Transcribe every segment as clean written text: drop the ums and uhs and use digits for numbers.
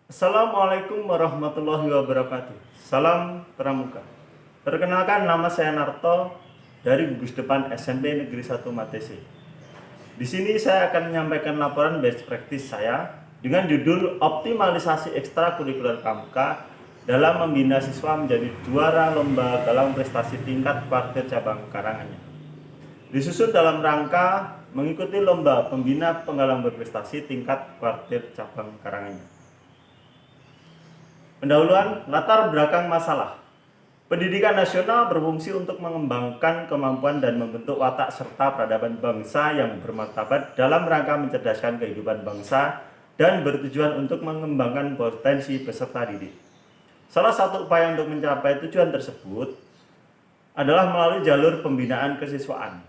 Assalamualaikum warahmatullahi wabarakatuh. Salam Pramuka. Perkenalkan, nama saya Narto dari gugus depan SMP Negeri 1 Matese. Di sini saya akan menyampaikan laporan best practice saya dengan judul optimalisasi ekstrakurikuler Pramuka dalam membina siswa menjadi juara lomba galang prestasi tingkat kuartir cabang Karanganyar. Disusun dalam rangka mengikuti lomba pembina penggalang berprestasi tingkat kuartir cabang Karanganyar. Pendahuluan latar belakang masalah. Pendidikan nasional berfungsi untuk mengembangkan kemampuan dan membentuk watak serta peradaban bangsa yang bermartabat dalam rangka mencerdaskan kehidupan bangsa dan bertujuan untuk mengembangkan potensi peserta didik. Salah satu upaya untuk mencapai tujuan tersebut adalah melalui jalur pembinaan kesiswaan.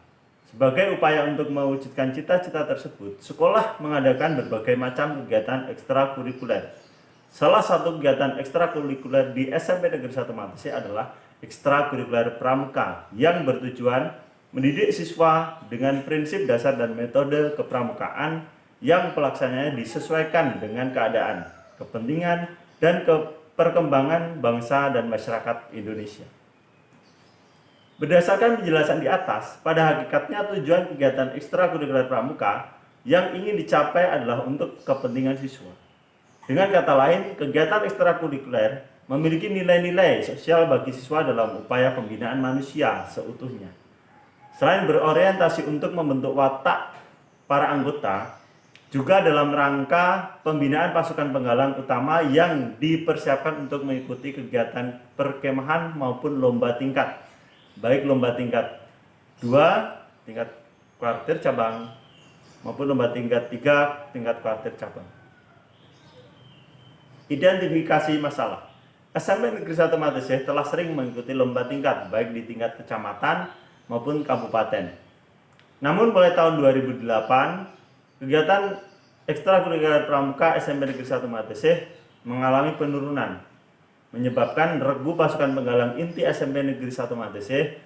Sebagai upaya untuk mewujudkan cita-cita tersebut, sekolah mengadakan berbagai macam kegiatan ekstrakurikuler. Salah satu kegiatan ekstrakurikuler di SMP Negeri 1 Matese adalah ekstrakurikuler Pramuka yang bertujuan mendidik siswa dengan prinsip dasar dan metode kepramukaan yang pelaksananya disesuaikan dengan keadaan, kepentingan, dan perkembangan bangsa dan masyarakat Indonesia. Berdasarkan penjelasan di atas, pada hakikatnya tujuan kegiatan ekstrakurikuler Pramuka yang ingin dicapai adalah untuk kepentingan siswa. Dengan kata lain, kegiatan ekstrakurikuler memiliki nilai-nilai sosial bagi siswa dalam upaya pembinaan manusia seutuhnya. Selain berorientasi untuk membentuk watak para anggota, juga dalam rangka pembinaan pasukan penggalang utama yang dipersiapkan untuk mengikuti kegiatan perkemahan maupun lomba tingkat, baik lomba tingkat 2, tingkat kuartir cabang, maupun lomba tingkat 3, tingkat kuartir cabang. Identifikasi masalah. SMP Negeri 1 Matese telah sering mengikuti lomba tingkat, baik di tingkat kecamatan maupun kabupaten. Namun mulai tahun 2008, kegiatan ekstrakurikuler Pramuka SMP Negeri 1 Matese mengalami penurunan, menyebabkan regu pasukan penggalang inti SMP Negeri 1 Matese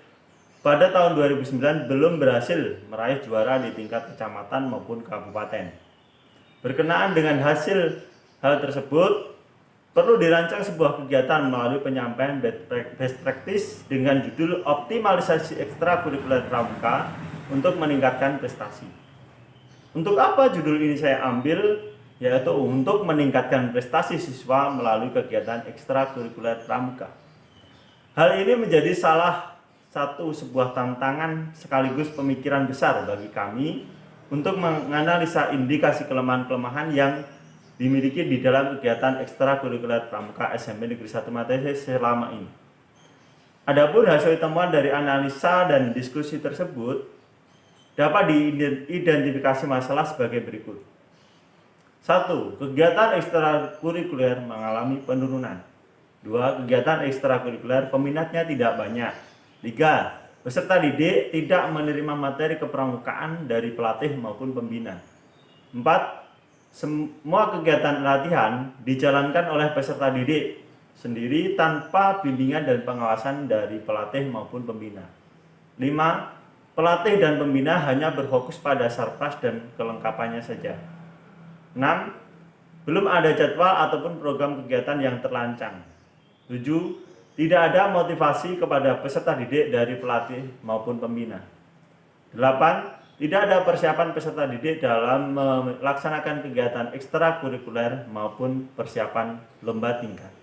pada tahun 2009 belum berhasil meraih juara di tingkat kecamatan maupun kabupaten. Berkenaan dengan hasil hal tersebut, perlu dirancang sebuah kegiatan melalui penyampaian best practice dengan judul optimalisasi ekstrakurikuler Pramuka untuk meningkatkan prestasi. Untuk apa judul ini saya ambil? Yaitu untuk meningkatkan prestasi siswa melalui kegiatan ekstrakurikuler Pramuka. Hal ini menjadi salah satu sebuah tantangan sekaligus pemikiran besar bagi kami untuk menganalisa indikasi kelemahan-kelemahan yang dimiliki di dalam kegiatan ekstrakurikuler Pramuka SMP Negeri 1 Matese selama ini. Adapun hasil temuan dari analisa dan diskusi tersebut dapat diidentifikasi masalah sebagai berikut. 1. Kegiatan ekstrakurikuler mengalami penurunan. 2. Kegiatan ekstrakurikuler peminatnya tidak banyak. 3. Peserta didik tidak menerima materi kepramukaan dari pelatih maupun pembina. 4. Semua kegiatan latihan dijalankan oleh peserta didik sendiri tanpa bimbingan dan pengawasan dari pelatih maupun pembina. 5. Pelatih dan pembina hanya berfokus pada sarpras dan kelengkapannya saja. 6. Belum ada jadwal ataupun program kegiatan yang terlancang. 7. Tidak ada motivasi kepada peserta didik dari pelatih maupun pembina. 8. Tidak ada persiapan peserta didik dalam melaksanakan kegiatan ekstrakurikuler maupun persiapan lomba tingkat.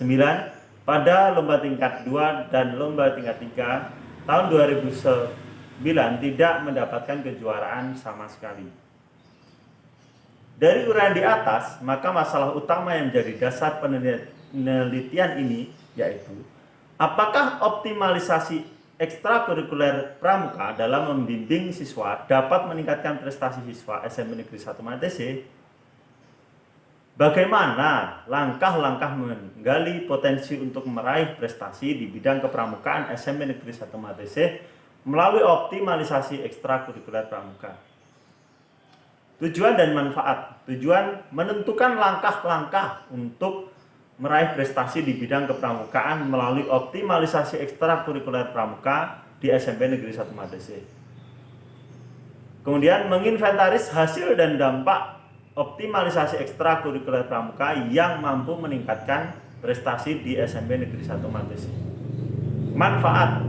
9. Pada lomba tingkat 2 dan lomba tingkat 3 tahun 2009 tidak mendapatkan kejuaraan sama sekali. Dari uraian di atas, maka masalah utama yang menjadi dasar penelitian ini yaitu apakah optimalisasi ekstrakurikuler Pramuka dalam membimbing siswa dapat meningkatkan prestasi siswa SMP Negeri 1 Matese? Bagaimana langkah-langkah menggali potensi untuk meraih prestasi di bidang kepramukaan SMP Negeri 1 Matese melalui optimalisasi ekstrakurikuler Pramuka? Tujuan dan manfaat. Tujuan menentukan langkah-langkah untuk meraih prestasi di bidang kepramukaan melalui optimalisasi ekstrakurikuler Pramuka di SMP Negeri 1 Matese. Kemudian menginventaris hasil dan dampak optimalisasi ekstrakurikuler pramuka yang mampu meningkatkan prestasi di SMP Negeri 1 Matesi. Manfaat: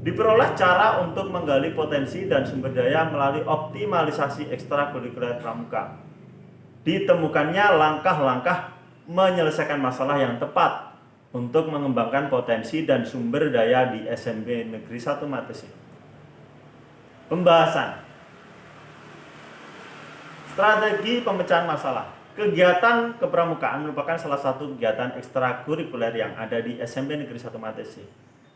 diperoleh cara untuk menggali potensi dan sumber daya melalui optimalisasi ekstrakurikuler pramuka. Ditemukannya langkah-langkah menyelesaikan masalah yang tepat untuk mengembangkan potensi dan sumber daya di SMP Negeri 1 Matesi. Pembahasan strategi pemecahan masalah. Kegiatan kepramukaan merupakan salah satu kegiatan ekstrakurikuler yang ada di SMP Negeri 1 Matesi.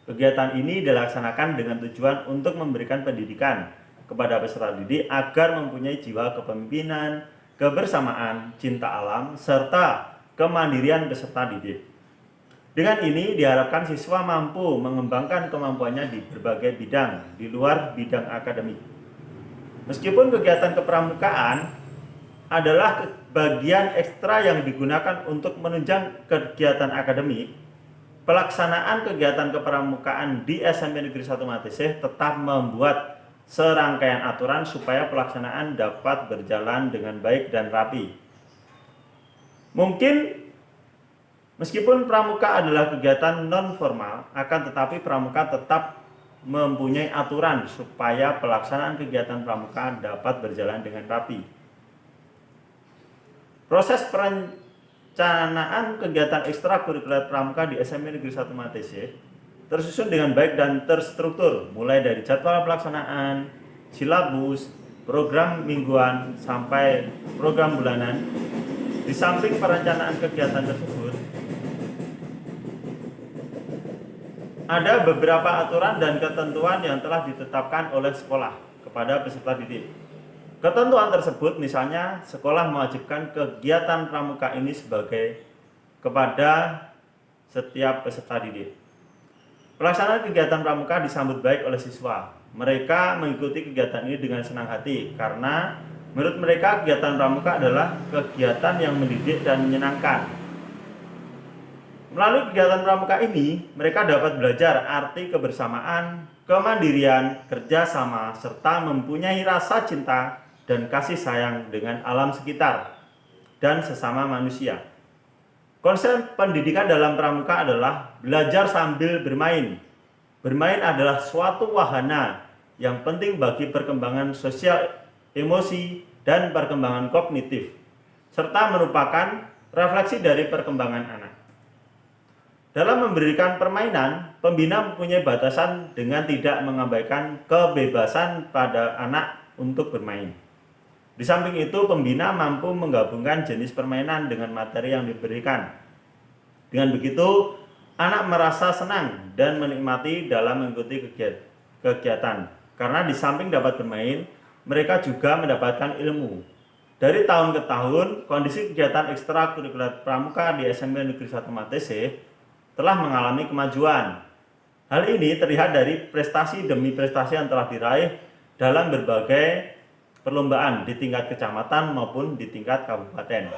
Kegiatan ini dilaksanakan dengan tujuan untuk memberikan pendidikan kepada peserta didik agar mempunyai jiwa kepemimpinan, kebersamaan, cinta alam, serta kemandirian peserta didik. Dengan ini diharapkan siswa mampu mengembangkan kemampuannya di berbagai bidang di luar bidang akademik. Meskipun kegiatan kepramukaan adalah bagian ekstra yang digunakan untuk menunjang kegiatan akademik, pelaksanaan kegiatan kepramukaan di SMP Negeri 1 Matesi tetap membuat serangkaian aturan supaya pelaksanaan dapat berjalan dengan baik dan rapi. Mungkin meskipun pramuka adalah kegiatan non formal, akan tetapi pramuka tetap mempunyai aturan supaya pelaksanaan kegiatan pramuka dapat berjalan dengan rapi. Proses perencanaan kegiatan ekstrakurikuler pramuka di SMP Negeri 1 Matesi tersusun dengan baik dan terstruktur, mulai dari jadwal pelaksanaan, silabus, program mingguan, sampai program bulanan. Di samping perencanaan kegiatan tersebut, ada beberapa aturan dan ketentuan yang telah ditetapkan oleh sekolah kepada peserta didik. Ketentuan tersebut misalnya sekolah mewajibkan kegiatan pramuka ini sebagai kepada setiap peserta didik. Pelaksanaan kegiatan pramuka disambut baik oleh siswa. Mereka mengikuti kegiatan ini dengan senang hati karena menurut mereka kegiatan pramuka adalah kegiatan yang mendidik dan menyenangkan. Melalui kegiatan pramuka ini, mereka dapat belajar arti kebersamaan, kemandirian, kerjasama, serta mempunyai rasa cinta dan kasih sayang dengan alam sekitar dan sesama manusia. Konsep pendidikan dalam pramuka adalah belajar sambil bermain. Bermain adalah suatu wahana yang penting bagi perkembangan sosial, emosi, dan perkembangan kognitif, serta merupakan refleksi dari perkembangan anak. Dalam memberikan permainan, pembina mempunyai batasan dengan tidak mengabaikan kebebasan pada anak untuk bermain. Di samping itu, pembina mampu menggabungkan jenis permainan dengan materi yang diberikan. Dengan begitu, anak merasa senang dan menikmati dalam mengikuti kegiatan. Karena di samping dapat bermain, mereka juga mendapatkan ilmu. Dari tahun ke tahun, kondisi kegiatan ekstrakurikuler pramuka di SMP Negeri 1 Matesi telah mengalami kemajuan. Hal ini terlihat dari prestasi demi prestasi yang telah diraih dalam berbagai perlombaan di tingkat kecamatan maupun di tingkat kabupaten.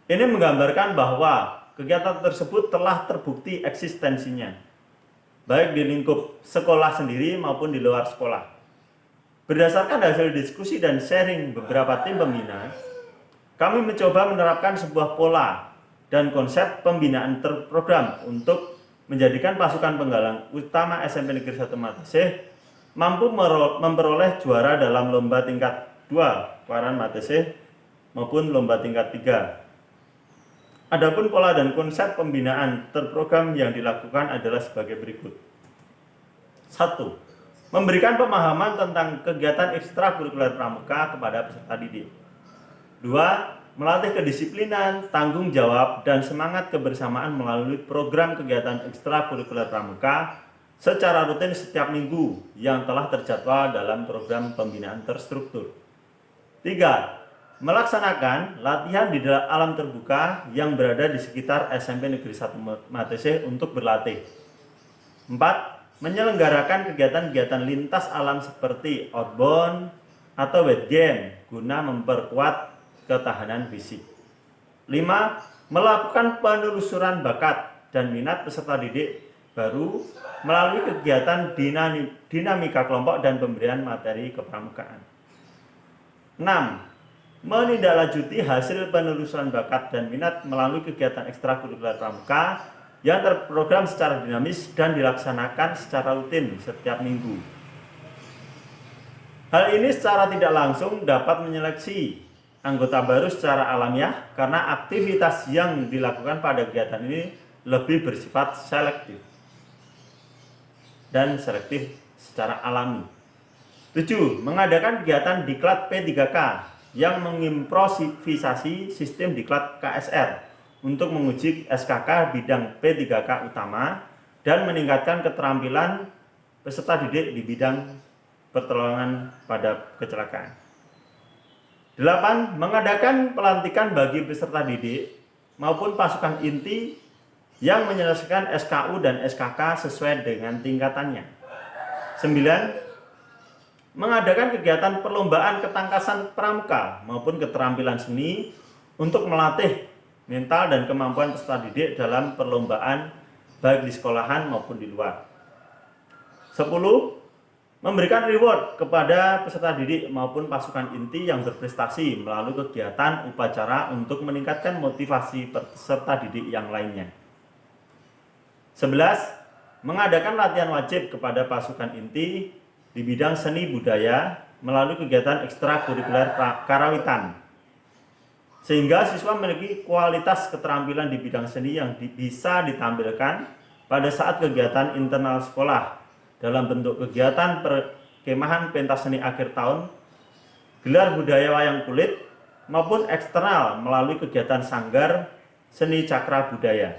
Ini menggambarkan bahwa kegiatan tersebut telah terbukti eksistensinya, baik di lingkup sekolah sendiri maupun di luar sekolah. Berdasarkan hasil diskusi dan sharing beberapa tim pembina, kami mencoba menerapkan sebuah pola dan konsep pembinaan terprogram untuk menjadikan pasukan penggalang utama SMP Negeri 1 Matesi mampu memperoleh juara dalam lomba tingkat 2 Paran Matesi maupun lomba tingkat 3. Adapun pola dan konsep pembinaan terprogram yang dilakukan adalah sebagai berikut. 1. Memberikan pemahaman tentang kegiatan ekstrakurikuler pramuka kepada peserta didik. 2. Melatih kedisiplinan, tanggung jawab, dan semangat kebersamaan melalui program kegiatan ekstrakurikuler pramuka secara rutin setiap minggu yang telah terjadwal dalam program pembinaan terstruktur. 3. Melaksanakan latihan di dalam alam terbuka yang berada di sekitar SMP Negeri 1 Matesi untuk berlatih. 4. Menyelenggarakan kegiatan-kegiatan lintas alam seperti outbound atau wet game guna memperkuat ketahanan fisik. 5. Melakukan penelusuran bakat dan minat peserta didik baru melalui kegiatan dinamika kelompok dan pemberian materi kepramukaan. 6. menindaklanjuti hasil penelusuran bakat dan minat melalui kegiatan ekstrakurikuler pramuka yang terprogram secara dinamis dan dilaksanakan secara rutin setiap minggu. Hal ini secara tidak langsung dapat menyeleksi anggota baru secara alamiah karena aktivitas yang dilakukan pada kegiatan ini lebih bersifat selektif dan selektif secara alami. 7. Mengadakan kegiatan diklat P3K yang mengimprovisasi sistem diklat KSR untuk menguji SKK bidang P3K utama dan meningkatkan keterampilan peserta didik di bidang pertolongan pada kecelakaan. 8. Mengadakan pelantikan bagi peserta didik maupun pasukan inti yang menyelesaikan SKU dan SKK sesuai dengan tingkatannya. 9. Mengadakan kegiatan perlombaan ketangkasan pramuka maupun keterampilan seni untuk melatih mental dan kemampuan peserta didik dalam perlombaan baik di sekolahan maupun di luar. 10. Memberikan reward kepada peserta didik maupun pasukan inti yang berprestasi melalui kegiatan upacara untuk meningkatkan motivasi peserta didik yang lainnya. 11. Mengadakan latihan wajib kepada pasukan inti di bidang seni budaya melalui kegiatan ekstrakurikuler karawitan, sehingga siswa memiliki kualitas keterampilan di bidang seni yang bisa ditampilkan pada saat kegiatan internal sekolah dalam bentuk kegiatan perkemahan pentas seni akhir tahun, gelar budaya wayang kulit, maupun eksternal melalui kegiatan sanggar seni cakra budaya.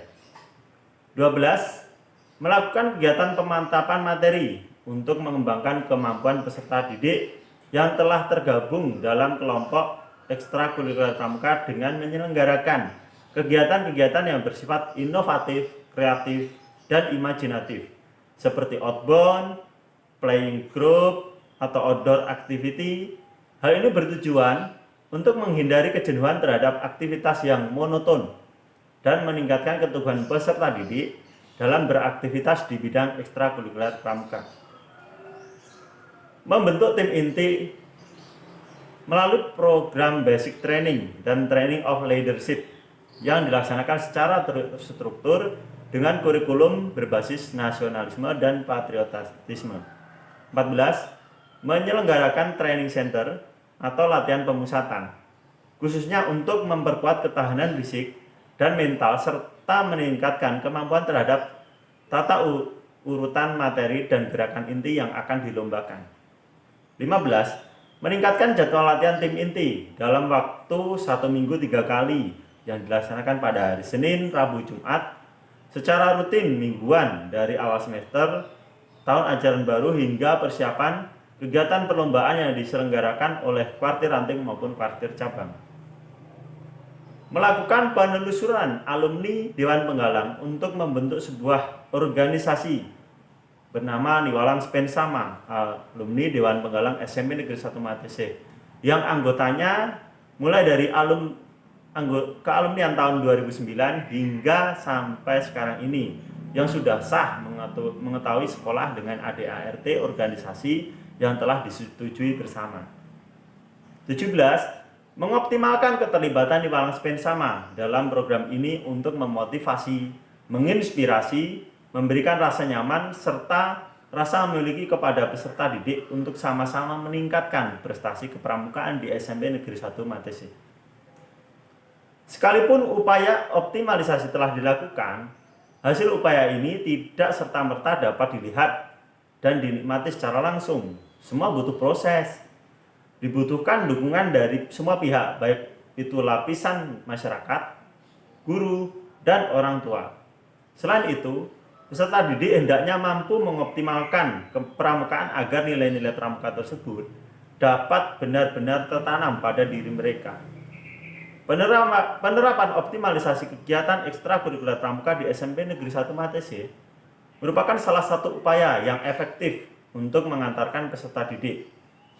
12. Melakukan kegiatan pemantapan materi untuk mengembangkan kemampuan peserta didik yang telah tergabung dalam kelompok ekstrakurikuler pramuka dengan menyelenggarakan kegiatan-kegiatan yang bersifat inovatif, kreatif, dan imajinatif seperti outbound, playing group, atau outdoor activity. Hal ini bertujuan untuk menghindari kejenuhan terhadap aktivitas yang monoton dan meningkatkan keteguhan peserta didik dalam beraktivitas di bidang ekstrakurikuler pramuka. Membentuk tim inti melalui program basic training dan training of leadership yang dilaksanakan secara terstruktur dengan kurikulum berbasis nasionalisme dan patriotisme. 14. Menyelenggarakan training center atau latihan pemusatan, khususnya untuk memperkuat ketahanan fisik dan mental serta meningkatkan kemampuan terhadap tata urutan materi dan gerakan inti yang akan dilombakan. 15. Meningkatkan jadwal latihan tim inti dalam waktu 1 minggu 3 kali yang dilaksanakan pada hari Senin, Rabu, Jumat secara rutin mingguan dari awal semester, tahun ajaran baru hingga persiapan kegiatan perlombaan yang diselenggarakan oleh kwartir ranting maupun kwartir cabang. Melakukan penelusuran alumni Dewan Penggalang untuk membentuk sebuah organisasi bernama Niwalang Spensama, alumni Dewan Penggalang SMP Negeri 1 Matese, yang anggotanya mulai dari kealumnian tahun 2009 hingga sampai sekarang ini, yang sudah sah mengetahui sekolah dengan ADART organisasi yang telah disetujui bersama. 17. Mengoptimalkan keterlibatan Niwalang Spensama dalam program ini untuk memotivasi, menginspirasi, memberikan rasa nyaman, serta rasa memiliki kepada peserta didik untuk sama-sama meningkatkan prestasi kepramukaan di SMP Negeri 1 Matese. Sekalipun upaya optimalisasi telah dilakukan, hasil upaya ini tidak serta-merta dapat dilihat dan dinikmati secara langsung. Semua butuh proses. Dibutuhkan dukungan dari semua pihak, baik itu lapisan masyarakat, guru, dan orang tua. Selain itu, peserta didik hendaknya mampu mengoptimalkan kepramukaan agar nilai-nilai pramuka tersebut dapat benar-benar tertanam pada diri mereka. Penerapan optimalisasi kegiatan ekstrakurikuler pramuka di SMP Negeri 1 Matese merupakan salah satu upaya yang efektif untuk mengantarkan peserta didik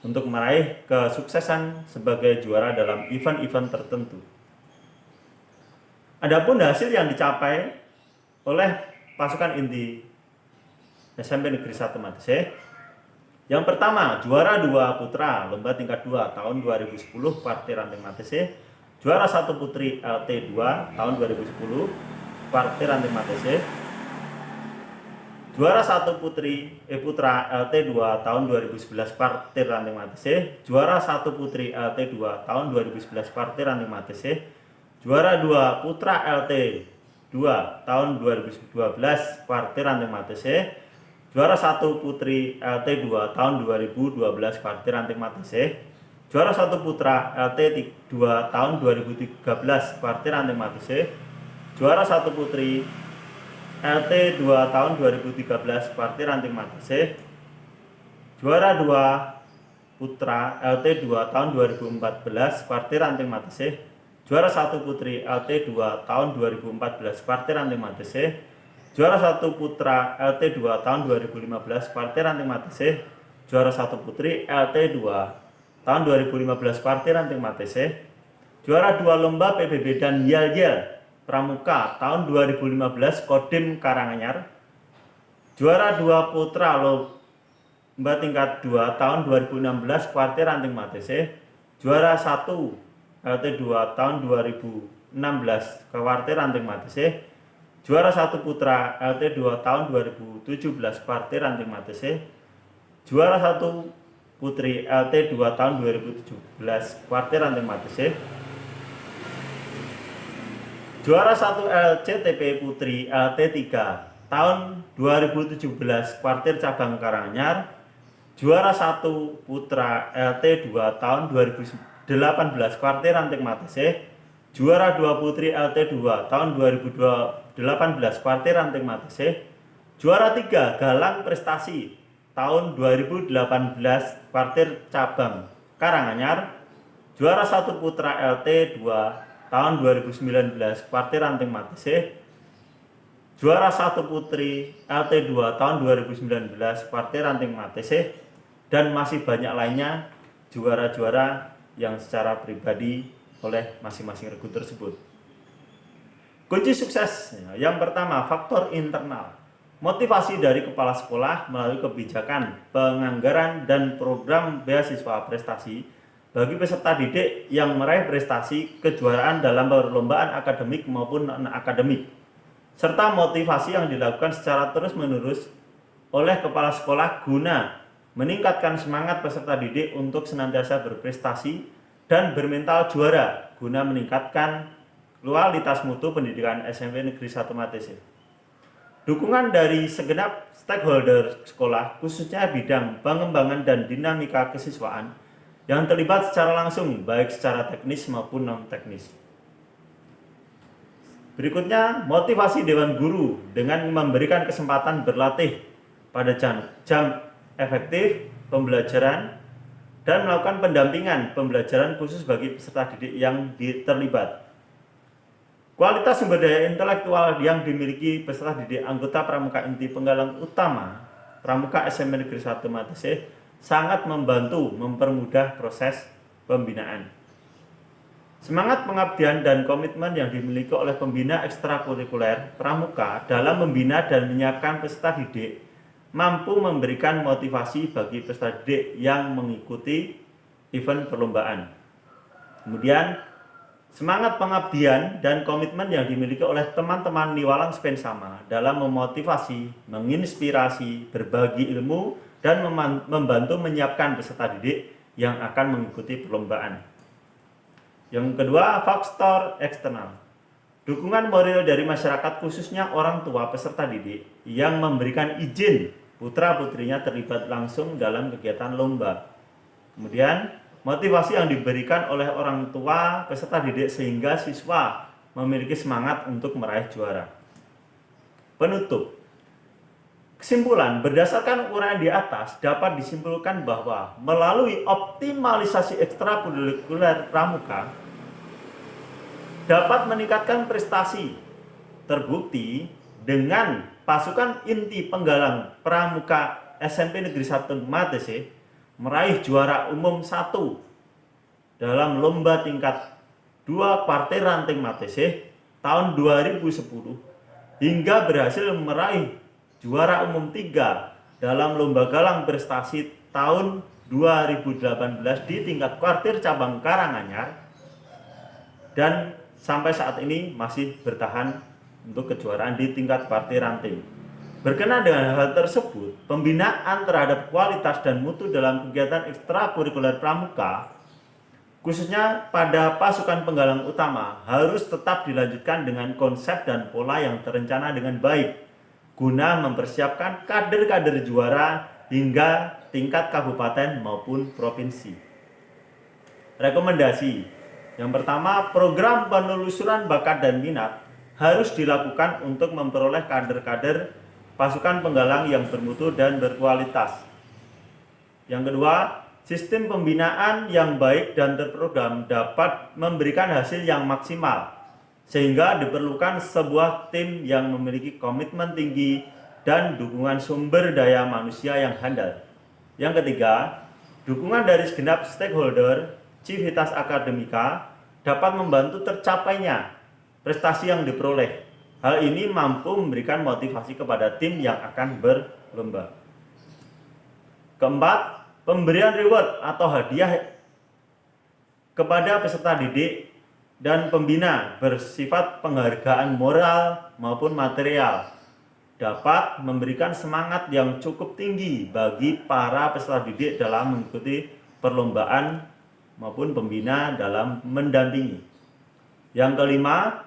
untuk meraih kesuksesan sebagai juara dalam event-event tertentu. Adapun hasil yang dicapai oleh pasukan inti SMP Negeri 1 Matese Yang pertama, juara 2 putra lomba tingkat 2 tahun 2010 partai ranting mate C. Juara 1 putri LT 2 tahun 2010 partai ranting mate C. Juara 1 putra LT 2 tahun 2011 partai ranting mate C. Juara 1 putri LT 2 tahun 2011 partai ranting mate C. Juara 2 putra LT 2 tahun 2012 partai ranting mate C. Juara 1 putri LT 2 tahun 2012 partai ranting mate C. Juara 1 putra LT 2 tahun 2013 partai ranting mate C. Juara 1 putri LT 2 tahun 2013 partai ranting mate C. Juara 2 putra LT 2 tahun 2014 partai ranting mate C. Juara 1 putri LT 2 tahun 2014 partai ranting mate C. Juara 1 putra LT 2 tahun 2015 partai ranting mate C. Juara 1 putri LT 2 tahun 2015 partai ranting mate C. Juara 2 lomba PBB dan Yel-Yel Pramuka tahun 2015 Kodim Karanganyar. Juara 2 putra lomba tingkat 2 tahun 2016 partai ranting mate C. Juara 1 LT 2 tahun 2016 partai ranting mate C. Juara 1 putra LT 2 tahun 2017 partai ranting mate C. Juara 1 putri LT 2 tahun 2017 partai ranting mate C. Juara 1 LCTP Putri LT 3 tahun 2017 Partir Cabang Karanganyar. Juara 1 Putra LT 2 tahun 2018 Partir Ranting Mate C. Juara 2 Putri LT 2 tahun 2018 Partir Ranting Mate C. Juara 3 Galang Prestasi tahun 2018 Partir Cabang Karanganyar. Juara 1 Putra LT 2 tahun 2019 partai ranting mate C. Juara 1 putri LT 2 tahun 2019 partai ranting mate C. Dan masih banyak lainnya juara-juara yang secara pribadi oleh masing-masing regu tersebut. Kunci sukses yang pertama, faktor internal. Motivasi dari kepala sekolah melalui kebijakan, penganggaran, dan program beasiswa prestasi bagi peserta didik yang meraih prestasi kejuaraan dalam perlombaan akademik maupun non-akademik, serta motivasi yang dilakukan secara terus-menerus oleh kepala sekolah guna meningkatkan semangat peserta didik untuk senantiasa berprestasi dan bermental juara guna meningkatkan kualitas mutu pendidikan SMP Negeri 1 Mate C. Dukungan dari segenap stakeholder sekolah, khususnya bidang pengembangan dan dinamika kesiswaan yang terlibat secara langsung baik secara teknis maupun non teknis. Berikutnya, motivasi Dewan Guru dengan memberikan kesempatan berlatih pada jam efektif pembelajaran dan melakukan pendampingan pembelajaran khusus bagi peserta didik yang terlibat. Kualitas sumber daya intelektual yang dimiliki peserta didik anggota Pramuka Inti Penggalang Utama Pramuka SMP Negeri 1 Mate C sangat membantu mempermudah proses pembinaan. Semangat pengabdian dan komitmen yang dimiliki oleh pembina ekstrakurikuler Pramuka dalam membina dan menyiapkan peserta didik mampu memberikan motivasi bagi peserta didik yang mengikuti event perlombaan. Kemudian, semangat pengabdian dan komitmen yang dimiliki oleh teman-teman Niwalang Spensama dalam memotivasi, menginspirasi, berbagi ilmu, dan membantu menyiapkan peserta didik yang akan mengikuti perlombaan. Yang kedua, faktor eksternal. Dukungan moral dari masyarakat khususnya orang tua peserta didik yang memberikan izin putra-putrinya terlibat langsung dalam kegiatan lomba. Kemudian, motivasi yang diberikan oleh orang tua peserta didik sehingga siswa memiliki semangat untuk meraih juara. Penutup. Kesimpulan, berdasarkan uraian di atas dapat disimpulkan bahwa melalui optimalisasi ekstrakurikuler Pramuka dapat meningkatkan prestasi. Terbukti dengan pasukan inti penggalang Pramuka SMP Negeri 1 Mate C meraih juara umum 1 dalam lomba tingkat 2 partai ranting Mate C tahun 2010 hingga berhasil meraih juara umum 3 dalam lomba galang prestasi tahun 2018 di tingkat kuartir cabang Karanganyar dan sampai saat ini masih bertahan untuk kejuaraan di tingkat kuartir ranting. Berkenaan dengan hal tersebut, pembinaan terhadap kualitas dan mutu dalam kegiatan ekstrakurikuler pramuka, khususnya pada pasukan penggalang utama, harus tetap dilanjutkan dengan konsep dan pola yang terencana dengan baik, guna mempersiapkan kader-kader juara hingga tingkat kabupaten maupun provinsi. Rekomendasi yang pertama, program penelusuran bakat dan minat harus dilakukan untuk memperoleh kader-kader pasukan penggalang yang bermutu dan berkualitas. Yang kedua, sistem pembinaan yang baik dan terprogram dapat memberikan hasil yang maksimal, sehingga diperlukan sebuah tim yang memiliki komitmen tinggi dan dukungan sumber daya manusia yang handal. Yang ketiga, dukungan dari segenap stakeholder Civitas Akademika dapat membantu tercapainya prestasi yang diperoleh. Hal ini mampu memberikan motivasi kepada tim yang akan berlomba. Keempat, pemberian reward atau hadiah kepada peserta didik dan pembina bersifat penghargaan moral maupun material dapat memberikan semangat yang cukup tinggi bagi para peserta didik dalam mengikuti perlombaan maupun pembina dalam mendampingi. Yang kelima,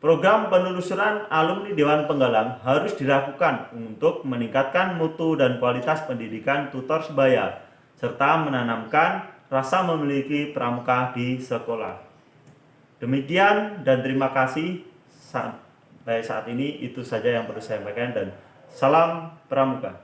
program penelusuran alumni Dewan Penggalang harus dilakukan untuk meningkatkan mutu dan kualitas pendidikan tutor sebaya, serta menanamkan rasa memiliki pramuka di sekolah. Demikian dan terima kasih. Sampai saat ini itu saja yang perlu saya sampaikan dan salam pramuka.